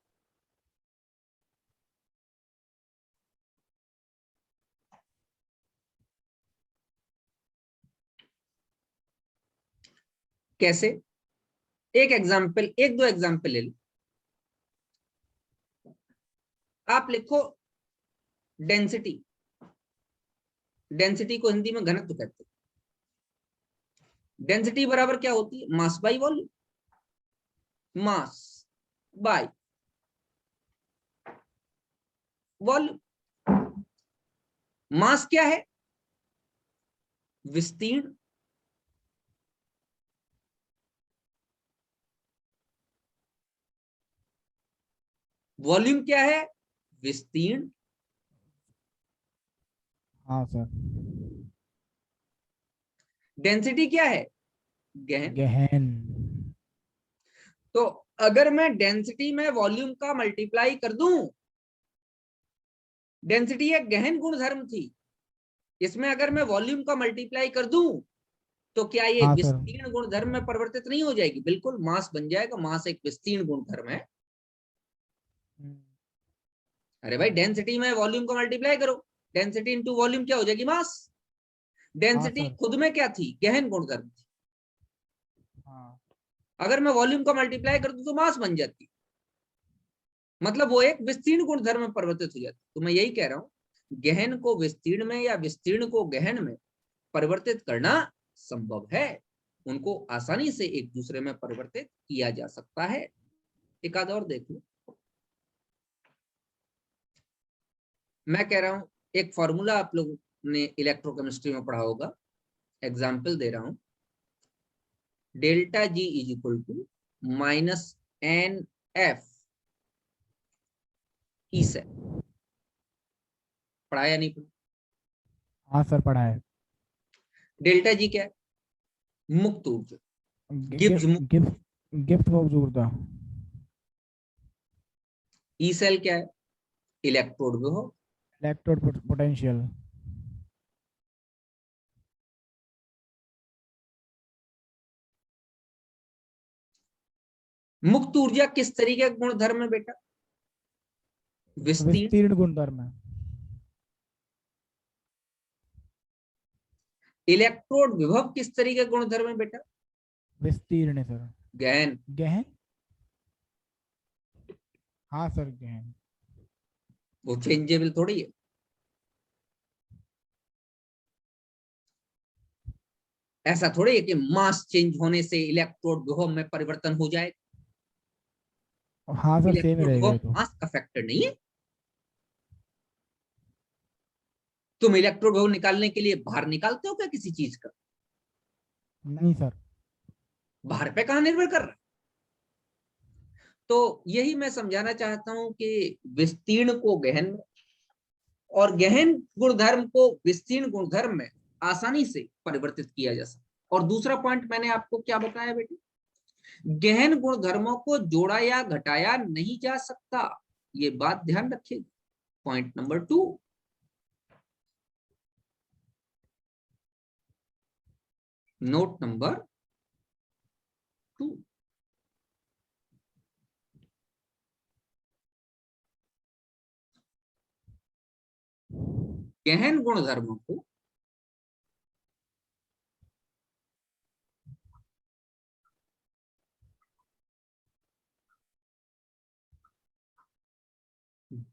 कैसे? एक दो एग्जाम्पल ले लो। आप लिखो डेंसिटी, डेंसिटी को हिंदी में घनत्व कहते हैं। डेंसिटी बराबर क्या होती है? Mass by volume, mass by volume. Mass क्या है? विस्तीर्ण। वॉल्यूम क्या है? विस्तीर्ण। हाँ सर। डेंसिटी क्या है? गहन। गहन। तो अगर मैं डेंसिटी में वॉल्यूम का मल्टीप्लाई कर दूं, डेंसिटी एक गहन गुणधर्म थी, इसमें अगर मैं वॉल्यूम का मल्टीप्लाई कर दूं तो क्या ये हाँ सर। विस्तीर्ण गुणधर्म में परिवर्तित नहीं हो जाएगी? बिल्कुल, मास बन जाएगा। मास एक विस्तीर्ण गुणधर्म है। अरे भाई, डेंसिटी में वॉल्यूम को मल्टीप्लाई करो, डेंसिटी इंटू वॉल्यूम क्या हो जाएगी? मास। हाँ डेंसिटी सर। खुद में क्या थी? गहन गुणधर्म थी। हाँ अगर मैं वॉल्यूम का मल्टीप्लाई कर दूं तो मास बन जाती, मतलब वो एक विस्तीर्ण गुणधर्म में परिवर्तित हो जाती। तो मैं यही कह रहा हूं, गहन को विस्तीर्ण में या विस्तीर्ण को गहन में परिवर्तित करना संभव है। उनको आसानी से एक दूसरे में परिवर्तित किया जा सकता है। एक आध और देख लो। मैं कह रहा हूं, एक फॉर्मूला आप लोग ने इलेक्ट्रोकेमिस्ट्री में पढ़ा होगा, एग्जाम्पल दे रहा हूं। Delta G is equal to minus n F E से। पढ़ा या नहीं पढ़ा? हाँ सर, पढ़ा है। डेल्टा जी क्या है? मुक्त ऊर्जा, गिब्स गिफ्ट मुक्त। गिफ्ट गिफ्ट मौजूद था। ई सेल क्या है? इलेक्ट्रोड विभव। Electrode potential. मुक्त ऊर्जा किस तरीके का गुणधर्म है बेटा? विस्तीर्ण। विस्तीर्ण गुणधर्म है। इलेक्ट्रोड विभव किस तरीके का गुणधर्म है बेटा? विस्तीर्ण है सर। गहन। गहन। हाँ सर, गहन। वो चेंजेबल थोड़ी है। ऐसा थोड़ी है कि मास चेंज होने से इलेक्ट्रोड विभव में परिवर्तन हो जाए। हाँ सर, सेम ही इलेक्ट्रोड रहेगा विभव ये तो। मास का फैक्टर नहीं है। तुम इलेक्ट्रोड विभव निकालने के लिए भार निकालते हो क्या किसी चीज का? नहीं सर। भार पे कहां निर्भर कर रहा है? तो यही मैं समझाना चाहता हूं कि विस्तीर्ण को गहन में और गहन गुणधर्म को विस्तीर्ण गुणधर्म में आसानी से परिवर्तित किया जा सकता। और दूसरा पॉइंट मैंने आपको क्या बताया बेटे? गहन गुणधर्मों को जोड़ा या घटाया नहीं जा सकता। ये बात ध्यान रखिएगा। Point number 2। Note number 2। गहन गुणधर्मों को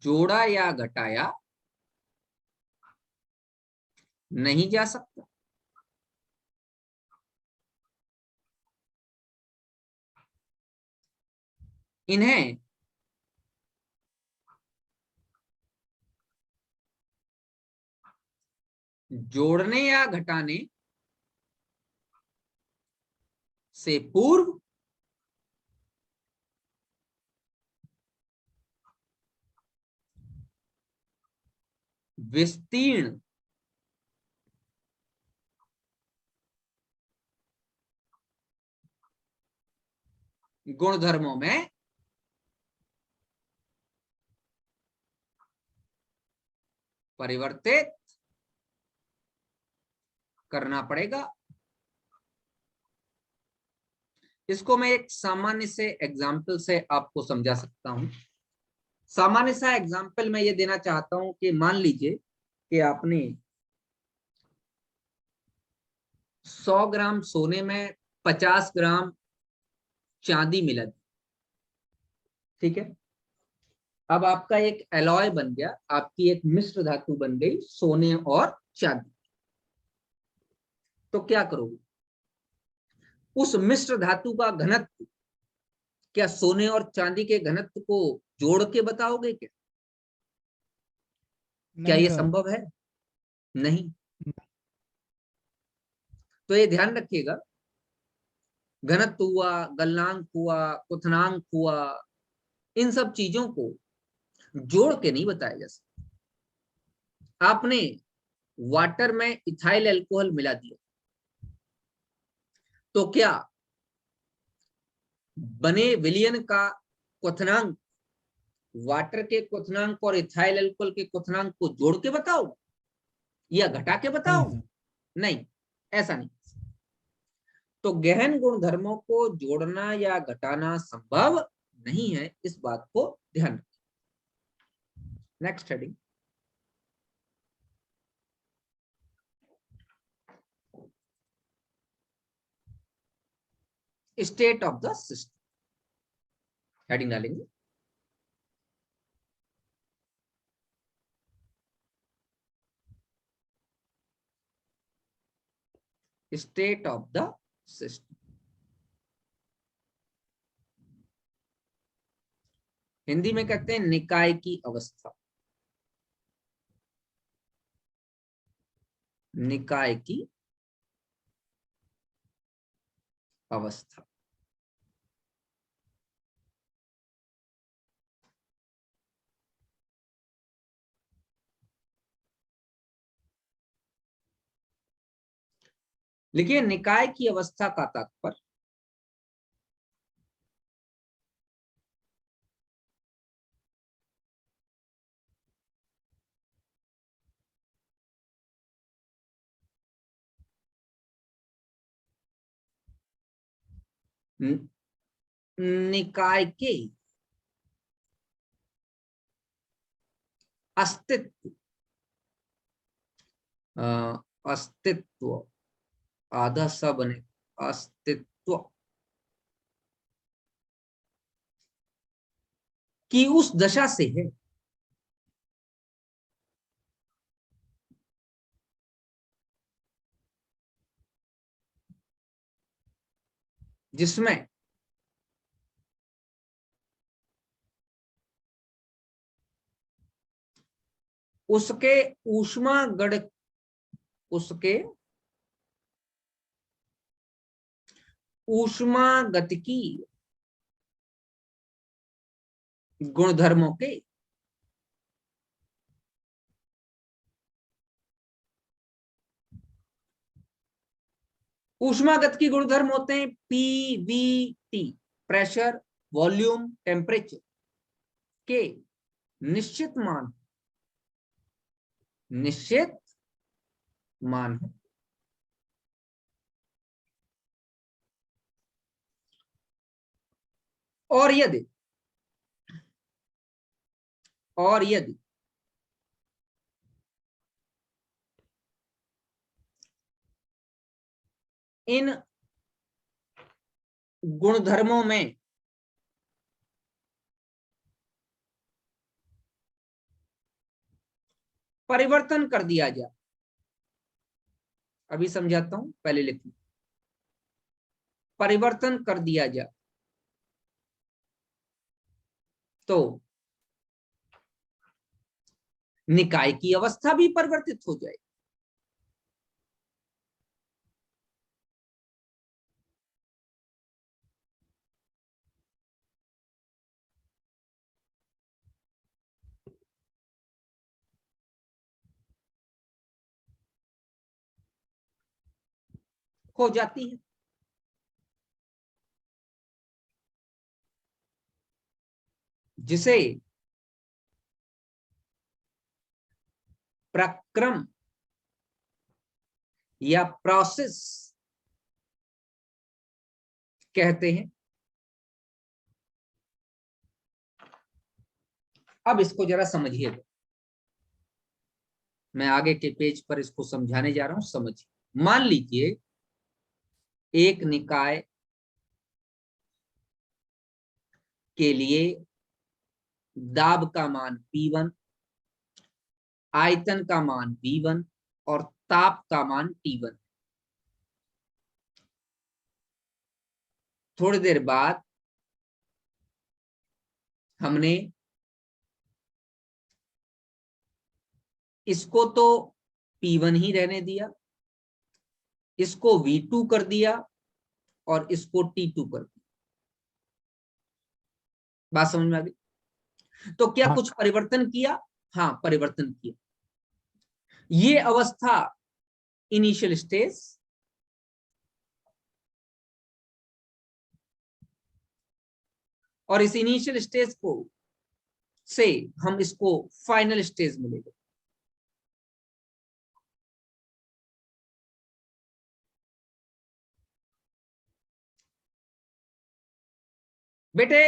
जोड़ा या घटाया नहीं जा सकता। इन्हें जोड़ने या घटाने से पूर्व विस्तीर्ण गुणधर्मों में परिवर्तित करना पड़ेगा। इसको मैं एक सामान्य से एग्जाम्पल से आपको समझा सकता हूं। सामान्य सा एग्जाम्पल मैं ये देना चाहता हूं कि मान लीजिए कि आपने 100 ग्राम सोने में 50 ग्राम चांदी मिला दी। ठीक है। अब आपका एक एलॉय बन गया, आपकी एक मिश्र धातु बन गई सोने और चांदी। तो क्या करोगे? उस मिश्र धातु का घनत्व क्या सोने और चांदी के घनत्व को जोड़ के बताओगे क्या? क्या नहीं यह सर। संभव है? नहीं। तो ये ध्यान रखिएगा, घनत्व हुआ, गलनांक हुआ, क्वथनांक हुआ, इन सब चीजों को जोड़ के नहीं बताया जा सकता। आपने वाटर में इथाइल अल्कोहल मिला दिया, तो क्या बने विलयन का क्वथनांक वाटर के क्वथनांक और इथाइल अल्कोहल के क्वथनांक को जोड़ के बताओ या घटा के नहीं बताओ? सर। नहीं, ऐसा नहीं। तो गहन गुणधर्मों को जोड़ना या घटाना संभव नहीं है, इस बात को ध्यान रखें। Next heading, state of the system, heading डालेंगे state of the system. Hindi में कहते हैं निकाय की अवस्था, निकाय की अवस्था। लिखिए, निकाय की अवस्था का तात्पर्य निकाय के अस्तित्व, अस्तित्व आधा सा बने, अस्तित्व की उस दशा से है जिसमें उसके ऊष्मागण, उसके ऊष्मागतिकी गुणधर्मों के ऊष्मागतिकी गुणधर्म होते हैं पीवीटी, प्रेशर, वॉल्यूम, टेम्परेचर के निश्चित मान, निश्चित मान है। और यदि इन गुणधर्मों में परिवर्तन कर दिया जाए, अभी समझाता हूं, पहले लिखिए, परिवर्तन कर दिया जाए तो निकाय की अवस्था भी परिवर्तित हो जाए। हो जाती है। जिसे प्रक्रम या प्रोसेस कहते हैं। अब इसको जरा समझिएगा, मैं आगे के पेज पर इसको समझाने जा रहा हूं, समझिए। मान लीजिए एक निकाय के लिए दाब का मान P1, आयतन का मान V1 और ताप का मान T1। थोड़ी देर बाद हमने इसको तो P1 ही रहने दिया, इसको V2 कर दिया और इसको T2 कर दिया। बात समझ में आ गई? तो क्या हाँ। कुछ परिवर्तन किया? हाँ, परिवर्तन किया। ये अवस्था इनिशियल स्टेज, और इस इनिशियल स्टेज को से हम इसको फाइनल स्टेज मिलेगा। बेटे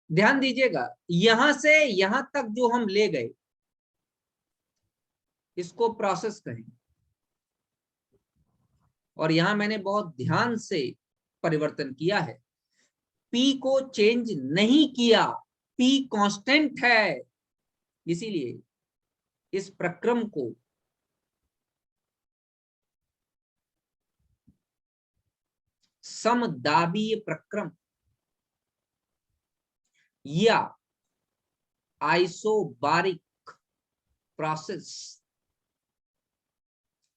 ध्यान दीजिएगा, यहां से यहां तक जो हम ले गए इसको प्रोसेस कहेंगे, और यहां मैंने बहुत ध्यान से परिवर्तन किया है, पी को चेंज नहीं किया, पी कांस्टेंट है, इसीलिए इस प्रक्रम को समदाबीय प्रक्रम या आइसोबारिक प्रोसेस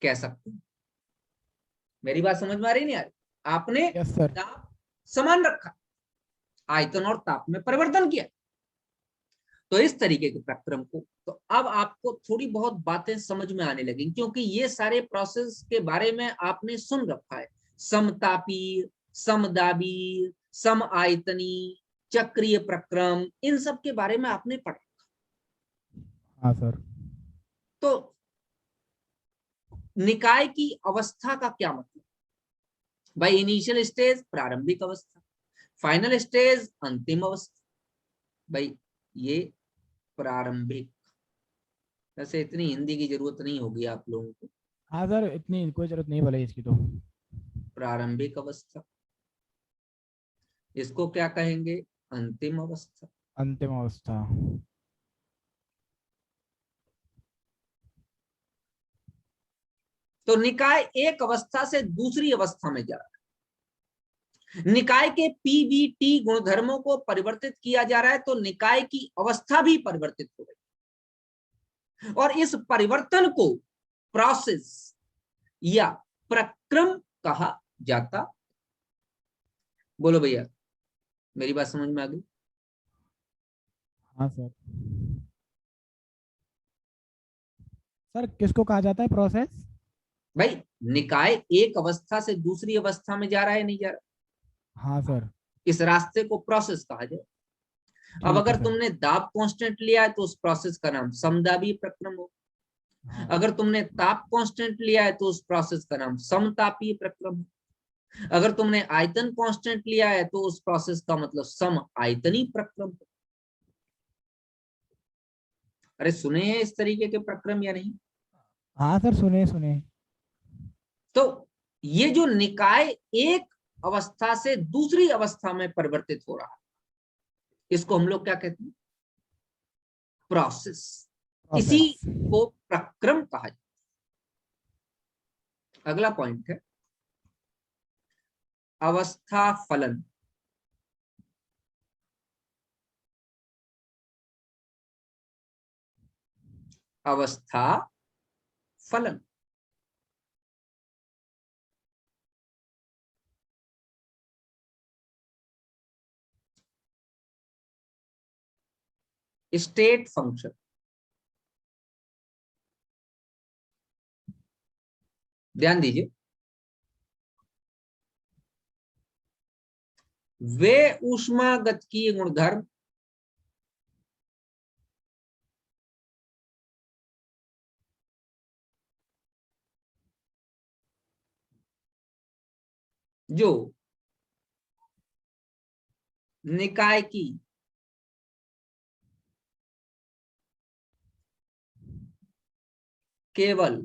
कह सकते हैं। मेरी बात समझ में आ रही नहीं आ रही? आपने यस सर। ताप समान रखा, आयतन और ताप में परिवर्तन किया, तो इस तरीके के प्रक्रम को, तो अब आपको थोड़ी बहुत बातें समझ में आने लगी, क्योंकि ये सारे प्रोसेस के बारे में आपने सुन रखा है, समतापीय, समदाबीय, सम आयतनी, चक्रीय प्रक्रम, इन सब के बारे में आपने पढ़ा। हाँ सर। तो निकाय की अवस्था का क्या मतलब? भाई इनिशियल स्टेज प्रारंभिक अवस्था, फाइनल स्टेज अंतिम अवस्था। भाई ये प्रारंभिक, वैसे इतनी हिंदी की जरूरत नहीं होगी आप लोगों को, हाँ सर, इतनी कोई जरूरत नहीं भले इसकी तो। प्रारंभिक अवस्था, इसको क्या कहेंगे? अंतिम अवस्था। अंतिम अवस्था। तो निकाय एक अवस्था से दूसरी अवस्था में जा रहा है, निकाय के पीवीटी गुणधर्मों को परिवर्तित किया जा रहा है, तो निकाय की अवस्था भी परिवर्तित हो रही, और इस परिवर्तन को प्रोसेस या प्रक्रम कहा जाता। बोलो भैया, मेरी बात समझ में आ गई? हाँ सर। सर किसको कहा जाता है प्रोसेस? भाई निकाय एक अवस्था से दूसरी अवस्था में जा रहा है, नहीं जा रहा, हाँ सर। इस रास्ते को प्रोसेस कहा जाए। अब ठीक है अगर सर। तुमने दाब कांस्टेंट लिया है तो उस प्रोसेस का नाम समदाबी प्रक्रम हो, हाँ अगर तुमने ताप कांस्टेंट लिया है तो उस प्रोसेस का नाम समतापीय प्रक्रम हो, अगर तुमने आयतन कांस्टेंट लिया है तो उस प्रोसेस का मतलब सम आयतनी प्रक्रम। अरे सुने हैं इस तरीके के प्रक्रम या नहीं? हाँ सर, सुने सुने। तो ये जो निकाय एक अवस्था से दूसरी अवस्था में परिवर्तित हो रहा है, इसको हम लोग क्या कहते हैं? प्रोसेस। इसी प्रोसेस। को प्रक्रम कहा जाता है। अगला पॉइंट है अवस्था फलन। अवस्था फलन, स्टेट फंक्शन। ध्यान दीजिए, वे ऊष्मागतिकीय गुणधर्म जो निकाय की केवल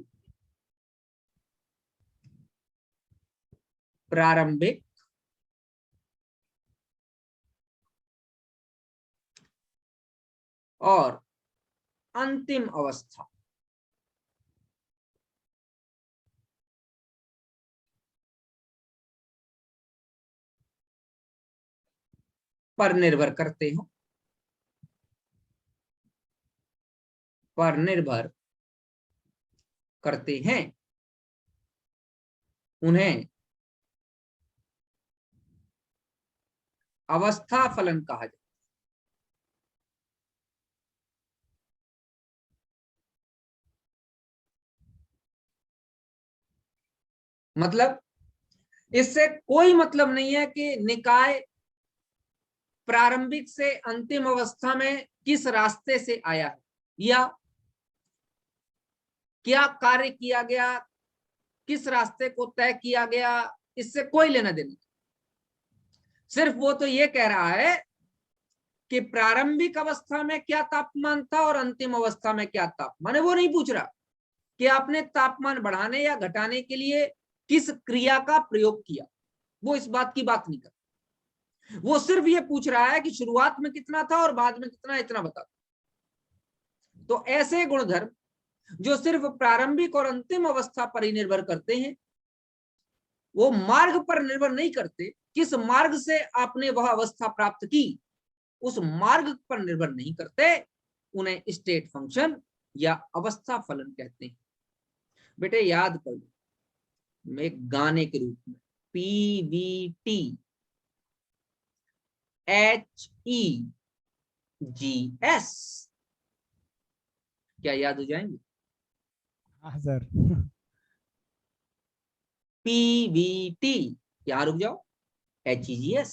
प्रारंभिक और अंतिम अवस्था पर निर्भर करते हो, पर निर्भर करते हैं, उन्हें अवस्था फलन कहा जाता है। मतलब इससे कोई मतलब नहीं है कि निकाय प्रारंभिक से अंतिम अवस्था में किस रास्ते से आया है या क्या कार्य किया गया, किस रास्ते को तय किया गया, इससे कोई लेना देना। सिर्फ वो तो ये कह रहा है कि प्रारंभिक अवस्था में क्या तापमान था और अंतिम अवस्था में क्या तापमान है, वो नहीं पूछ रहा कि आपने तापमान बढ़ाने या घटाने के लिए किस क्रिया का प्रयोग किया, वो इस बात की बात नहीं कर, वो सिर्फ ये पूछ रहा है कि शुरुआत में कितना था और बाद में कितना, इतना बता। तो ऐसे गुणधर्म जो सिर्फ प्रारंभिक और अंतिम अवस्था पर ही निर्भर करते हैं, वो मार्ग पर निर्भर नहीं करते, किस मार्ग से आपने वह अवस्था प्राप्त की उस मार्ग पर निर्भर नहीं करते, उन्हें स्टेट फंक्शन या अवस्था फलन कहते हैं। बेटे याद कर लो, मैं गाने के रूप में PVT HEGS, क्या याद हो जाएंगे? हाँ सर। PVT, यहां रुक जाओ, HEGS,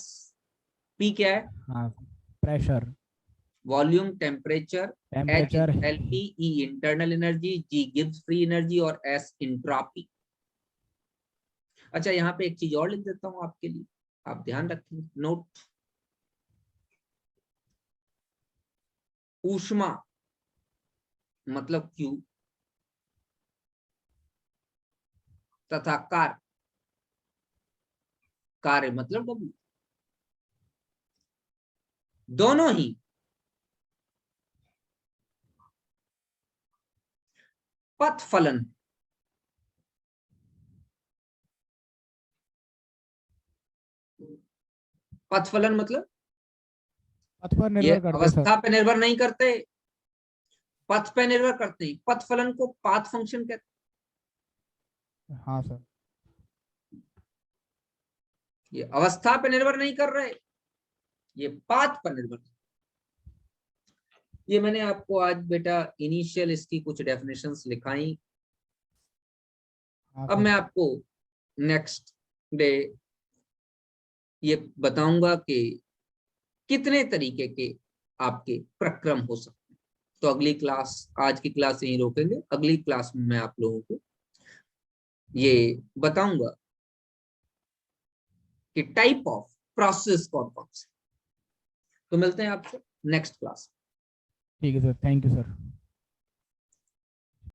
P क्या है? हाँ, pressure, volume, temperature, H temperature, enthalpy, E internal energy, G Gibbs free energy और S इंट्रोपी। अच्छा यहाँ पे एक चीज और लिख देता हूं आपके लिए, आप ध्यान रखेंगे, नोट। ऊष्मा मतलब Q तथा कार्य मतलब W, दोनों ही पथ फलन, पथ फलन मतलब पथ पर ये निर्भर करते सर। अवस्था पे निर्भर नहीं करते, पथ पे निर्भर करते हैं। पथ फलन को पाथ फंक्शन कहते हैं। हाँ सर। ये अवस्था पे निर्भर नहीं कर रहे, ये पाथ पर निर्भर। ये मैंने आपको आज बेटा इनिशियल इसकी कुछ डेफिनेशंस लिखाई। हाँ अब सर। मैं आपको नेक्स्ट डे ये बताऊंगा कि कितने तरीके के आपके प्रक्रम हो सकते हैं। तो अगली क्लास, आज की क्लास यहीं रोकेंगे, अगली क्लास में मैं आप लोगों को ये बताऊंगा कि टाइप ऑफ प्रोसेस कौन कौन से। तो मिलते हैं आपसे नेक्स्ट क्लास। ठीक है सर, थैंक यू सर।